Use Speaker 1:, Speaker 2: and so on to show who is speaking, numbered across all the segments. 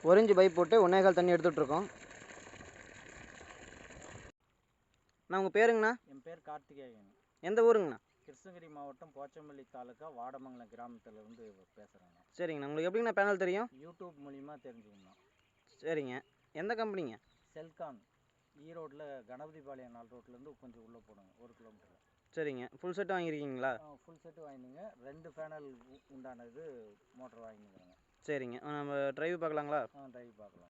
Speaker 1: 1 inch pipe போட்டு 1 1/4 தண்ணி எடுத்துகிட்ருக்கோம். நான் உங்கள் பேருங்கண்ணா?
Speaker 2: என் பேர் கார்த்திகேயன்.
Speaker 1: எந்த ஊருங்கண்ணா?
Speaker 2: கிருஷ்ணகிரி மாவட்டம் போச்சம்பள்ளி தாலுக்கா வாடமங்கலம் கிராமத்திலேருந்து பேசுகிறேங்க.
Speaker 1: சரிங்கண்ணா. உங்களுக்கு எப்படிங்கண்ணா பேனல் தெரியும்?
Speaker 2: யூடியூப் மூலிமா தெரிஞ்சுக்கணும்ண்ணா.
Speaker 1: சரிங்க. எந்த கம்பெனிங்க?
Speaker 2: செல்கான். ஈரோட்டில் கணபதிபாளையம் 4 ரோட்லேருந்து கொஞ்சம் உள்ளே போடுங்க, 1 கிலோமீட்டர்.
Speaker 1: சரிங்க. ஃபுல் செட்டு வாங்கியிருக்கீங்களா?
Speaker 2: ஃபுல் செட்டு வாங்கினுங்க. 2 பேனல் உண்டானது மோட்டர் வாங்கினுங்கிறேங்க.
Speaker 1: சரிங்க. நம்ம டிரைவ் பார்க்கலாங்களா?
Speaker 2: டிரைவ் பார்க்கலாம்.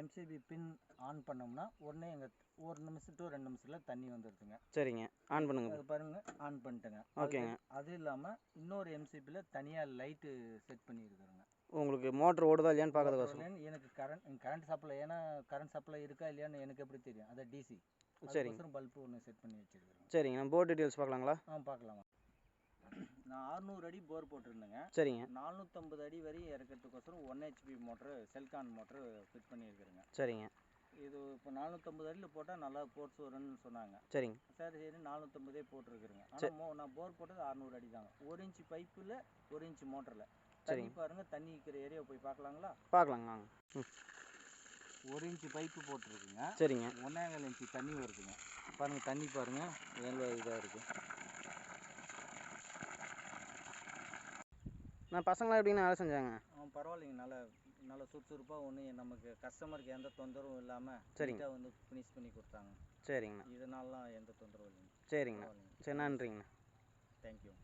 Speaker 2: எம்சிபி பின் ஆன் பண்ணோம்னா உடனே எங்கள் 1 நிமிஷம் to 2 நிமிஷத்தில் தண்ணி வந்துடுதுங்க.
Speaker 1: சரிங்க. ஆன் பண்ணுங்க.
Speaker 2: அது பாருங்கள், ஆன் பண்ணிட்டேங்க.
Speaker 1: ஓகேங்க.
Speaker 2: அது இல்லாமல் இன்னொரு எம்சிபியில் தனியாக லைட்டு செட் பண்ணியிருக்கிறேங்க.
Speaker 1: உங்களுக்கு மோட்ரு ஓடுதா இல்லையான்னு பார்க்கறதுக்கோசரம்.
Speaker 2: எனக்கு கரண்ட் சப்ளை, ஏன்னா கரண்ட் சப்ளை இருக்கா இல்லையான்னு எனக்கு எப்படி தெரியும்? அதை டிசி.
Speaker 1: சரிங்க.
Speaker 2: பல்பு ஒன்று செட் பண்ணி வச்சுருக்கிறேன்.
Speaker 1: சரிங்க. நம்ம போர் டீட்டெயில்ஸ் பார்க்கலாங்களா?
Speaker 2: பார்க்கலாமா. நான் 600 அடி போர் போட்டிருந்தேங்க.
Speaker 1: சரிங்க.
Speaker 2: 450 அடி வரை இறக்கிறதுக்கோசரம் 1 HP மோட்ரு, செல்கான் மோட்ரு ஃபிட் பண்ணியிருக்கிறேங்க.
Speaker 1: சரிங்க.
Speaker 2: இது இப்போ 450 அடியில் போட்டால் நல்லா போர்ட்ஸ் வரும்னு சொன்னாங்க.
Speaker 1: சரிங்க.
Speaker 2: சரி 450 போட்டிருக்கிறேங்க. ஆனால் நான் போர் போட்டது 600 அடி தாங்க. 1 இன்ச் பைப்பில் 1 இன்ச் மோட்டரில் தண்ணி பாருங்கள். தண்ணி இருக்கிற ஏரியா போய் பார்க்கலாங்களா?
Speaker 1: பார்க்கலாங்க.
Speaker 2: 1 இன்ச் பைப்பு போட்டிருக்குங்க.
Speaker 1: சரிங்க.
Speaker 2: 1 1/4 இன்ச்சு தண்ணி வருதுங்க. பாருங்கள், தண்ணி பாருங்கள் எவ்வளோ இதாக இருக்குது.
Speaker 1: நான் பசங்களாம் எப்படின்னு வேலை செஞ்சாங்க?
Speaker 2: பரவாயில்லைங்க. நல்லா சுறுசுறுப்பாக நமக்கு கஸ்டமருக்கு எந்த தொந்தரவும் இல்லாமல்
Speaker 1: சரிங்க
Speaker 2: வந்து ஃபினிஷ் பண்ணி கொடுத்தாங்க.
Speaker 1: சரிங்கண்ணா.
Speaker 2: இதனாலலாம் எந்த தொந்தரவும் இல்லைங்க.
Speaker 1: சரிங்கண்ணா. சரி, நன்றிங்கண்ணா.
Speaker 2: தேங்க்யூ.